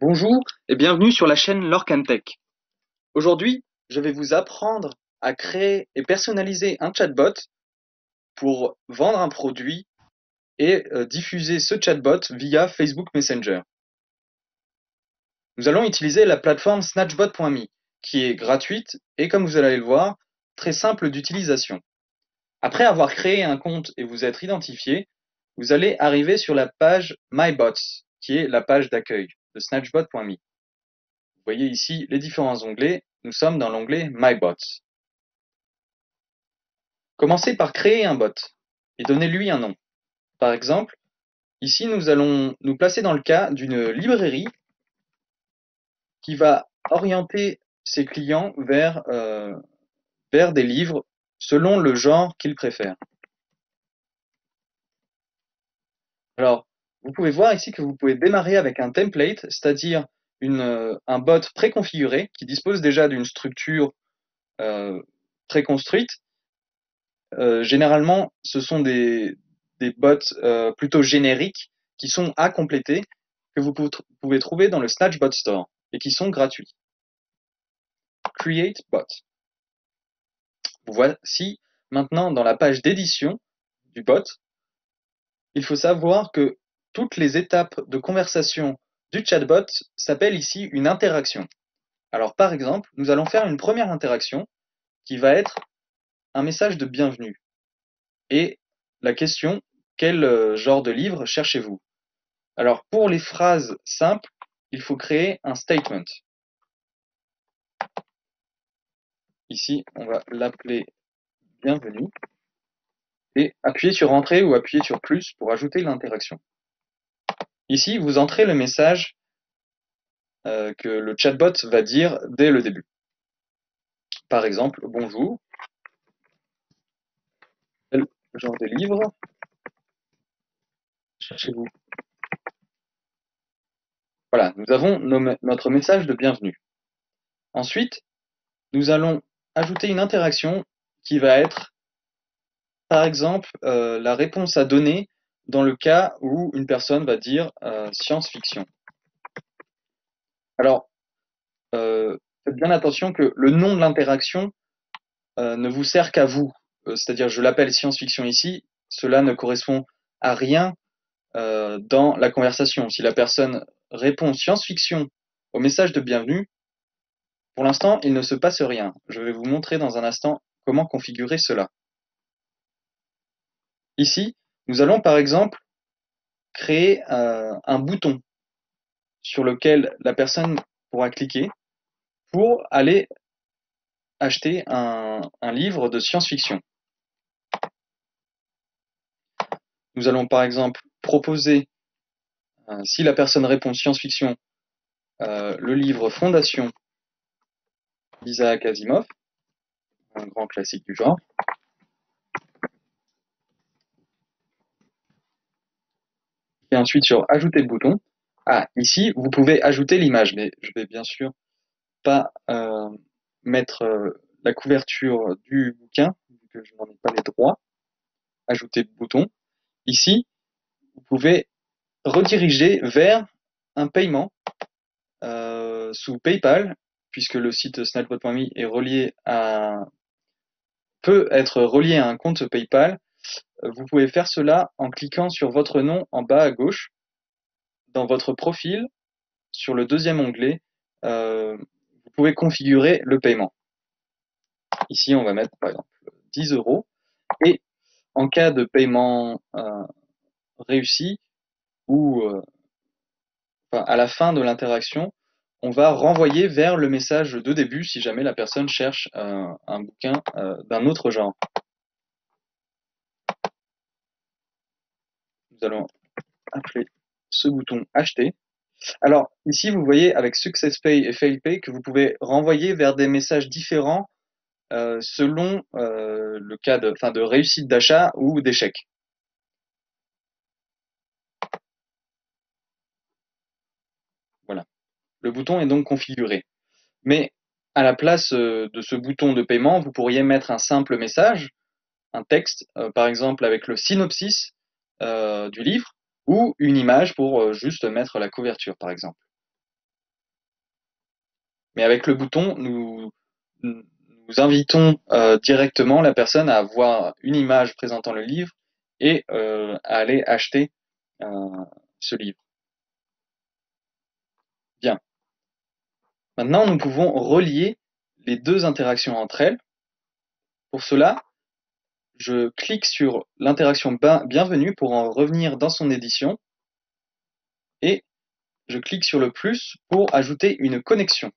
Bonjour et bienvenue sur la chaîne Lorcantech. Aujourd'hui, je vais vous apprendre à créer et personnaliser un chatbot pour vendre un produit et diffuser ce chatbot via Facebook Messenger. Nous allons utiliser la plateforme snatchbot.me qui est gratuite et, comme vous allez le voir, très simple d'utilisation. Après avoir créé un compte et vous être identifié, vous allez arriver sur la page My Bots, qui est la page d'accueil de snatchbot.me. Vous voyez ici les différents onglets. Nous sommes dans l'onglet My Bots. Commencez par créer un bot et donnez-lui un nom. Par exemple, ici nous allons nous placer dans le cas d'une librairie qui va orienter ses clients vers des livres selon le genre qu'ils préfèrent. Alors, vous pouvez voir ici que vous pouvez démarrer avec un template, c'est-à-dire un bot préconfiguré qui dispose déjà d'une structure préconstruite. Généralement, ce sont des bots plutôt génériques qui sont à compléter, que vous pouvez trouver dans le Snatchbot Store et qui sont gratuits. Create Bot. Voici maintenant dans la page d'édition du bot. Il faut savoir que toutes les étapes de conversation du chatbot s'appellent ici une interaction. Alors par exemple, nous allons faire une première interaction qui va être un message de bienvenue et la question: quel genre de livre cherchez-vous? Alors pour les phrases simples, il faut créer un statement. Ici, on va l'appeler bienvenue et appuyer sur entrée ou appuyer sur plus pour ajouter l'interaction. Ici, vous entrez le message que le chatbot va dire dès le début. Par exemple, bonjour, quel genre de livre cherchez-vous? Voilà, nous avons notre message de bienvenue. Ensuite, nous allons ajouter une interaction qui va être, par exemple, la réponse à donner dans le cas où une personne va dire science-fiction. Alors, faites bien attention que le nom de l'interaction ne vous sert qu'à vous. C'est-à-dire, je l'appelle science-fiction ici, cela ne correspond à rien dans la conversation. Si la personne répond science-fiction au message de bienvenue, pour l'instant, il ne se passe rien. Je vais vous montrer dans un instant comment configurer cela. Ici, nous allons par exemple créer un bouton sur lequel la personne pourra cliquer pour aller acheter un livre de science-fiction. Nous allons par exemple proposer, si la personne répond science-fiction, le livre Fondation d'Isaac Asimov, un grand classique du genre. Et ensuite sur ajouter le bouton. Ah, ici, vous pouvez ajouter l'image, mais je vais bien sûr pas mettre la couverture du bouquin, vu que je n'en ai pas les droits. Ajouter le bouton. Ici, vous pouvez rediriger vers un paiement sous PayPal, puisque le site snapbot.me est peut être relié à un compte PayPal. Vous pouvez faire cela en cliquant sur votre nom en bas à gauche, dans votre profil, sur le deuxième onglet, vous pouvez configurer le paiement. Ici, on va mettre par exemple 10 euros. Et en cas de paiement réussi ou à la fin de l'interaction, on va renvoyer vers le message de début si jamais la personne cherche un bouquin d'un autre genre. Nous allons appeler ce bouton acheter. Alors ici, vous voyez avec SuccessPay et FailPay que vous pouvez renvoyer vers des messages différents selon le cas de réussite d'achat ou d'échec. Voilà. Le bouton est donc configuré. Mais à la place de ce bouton de paiement, vous pourriez mettre un simple message, un texte, par exemple avec le synopsis du livre, ou une image pour juste mettre la couverture, par exemple. Mais avec le bouton, nous invitons directement la personne à voir une image présentant le livre et à aller acheter ce livre. Bien. Maintenant, nous pouvons relier les deux interactions entre elles. Pour cela, je clique sur l'interaction bienvenue pour en revenir dans son édition et je clique sur le plus pour ajouter une connexion.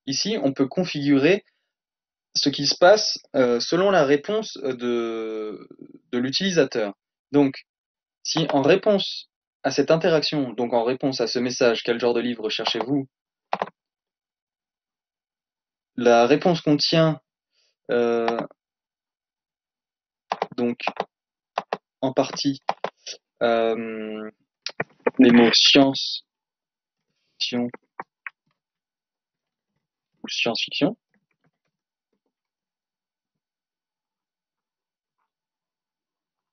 Ici, on peut configurer ce qui se passe selon la réponse de l'utilisateur. Donc, si en réponse à cette interaction, donc en réponse à ce message, quel genre de livre recherchez-vous, la réponse contient donc en partie les mots science, fiction ou science-fiction.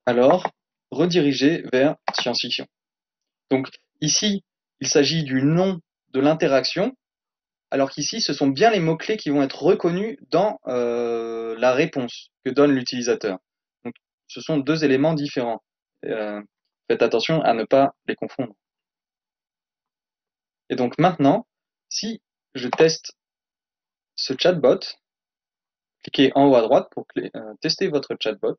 Alors, rediriger vers science-fiction. Donc ici, il s'agit du nom de l'interaction, alors qu'ici, ce sont bien les mots-clés qui vont être reconnus dans la réponse que donne l'utilisateur. Donc, ce sont deux éléments différents. Faites attention à ne pas les confondre. Et donc maintenant, si je teste ce chatbot, cliquez en haut à droite pour tester votre chatbot.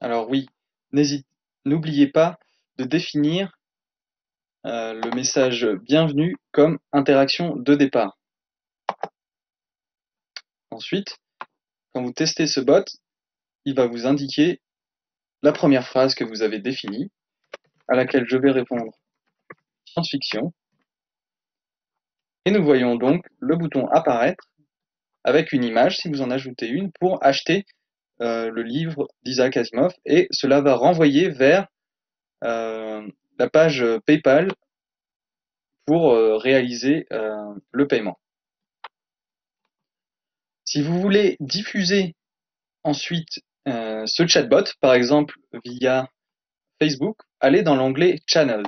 Alors oui, n'oubliez pas de définir le message bienvenue comme interaction de départ. Ensuite, quand vous testez ce bot, il va vous indiquer la première phrase que vous avez définie, à laquelle je vais répondre science-fiction. Et nous voyons donc le bouton apparaître avec une image, si vous en ajoutez une, pour acheter le livre d'Isaac Asimov. Et cela va renvoyer vers la page PayPal pour réaliser le paiement. Si vous voulez diffuser ensuite ce chatbot, par exemple via Facebook, allez dans l'onglet Channels.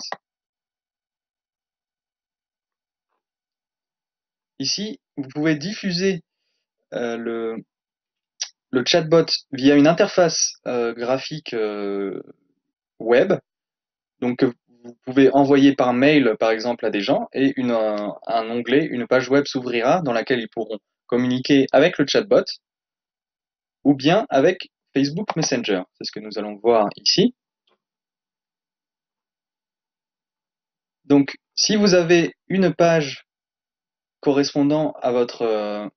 Ici, vous pouvez diffuser le chatbot via une interface graphique web, donc que vous pouvez envoyer par mail, par exemple, à des gens, et un onglet, une page web s'ouvrira dans laquelle ils pourront communiquer avec le chatbot ou bien avec Facebook Messenger. C'est ce que nous allons voir ici. Donc, si vous avez une page correspondant à votre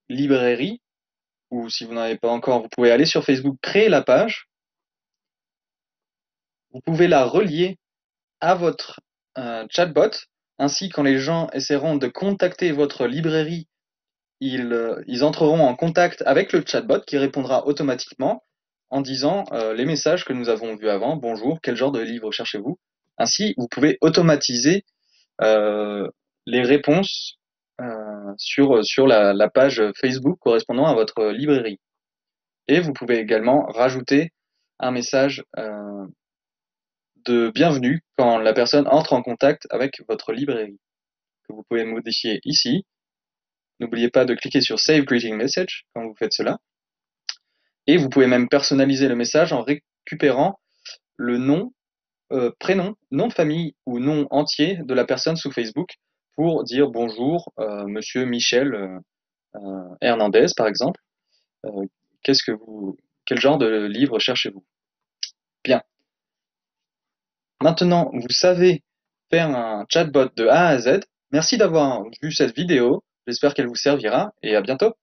librairie, ou si vous n'en avez pas encore, vous pouvez aller sur Facebook, créer la page. Vous pouvez la relier à votre chatbot. Ainsi, quand les gens essaieront de contacter votre librairie, ils entreront en contact avec le chatbot qui répondra automatiquement en disant les messages que nous avons vus avant. Bonjour, quel genre de livre cherchez-vous? Ainsi, vous pouvez automatiser les réponses sur la page Facebook correspondant à votre librairie. Et vous pouvez également rajouter un message de bienvenue quand la personne entre en contact avec votre librairie, que vous pouvez modifier ici. N'oubliez pas de cliquer sur Save Greeting Message quand vous faites cela. Et vous pouvez même personnaliser le message en récupérant le nom, prénom, nom de famille ou nom entier de la personne sous Facebook pour dire bonjour, monsieur Michel Hernandez, par exemple. Euh, quel genre de livre cherchez-vous? Bien. Maintenant, vous savez faire un chatbot de A à Z. Merci d'avoir vu cette vidéo. J'espère qu'elle vous servira et à bientôt.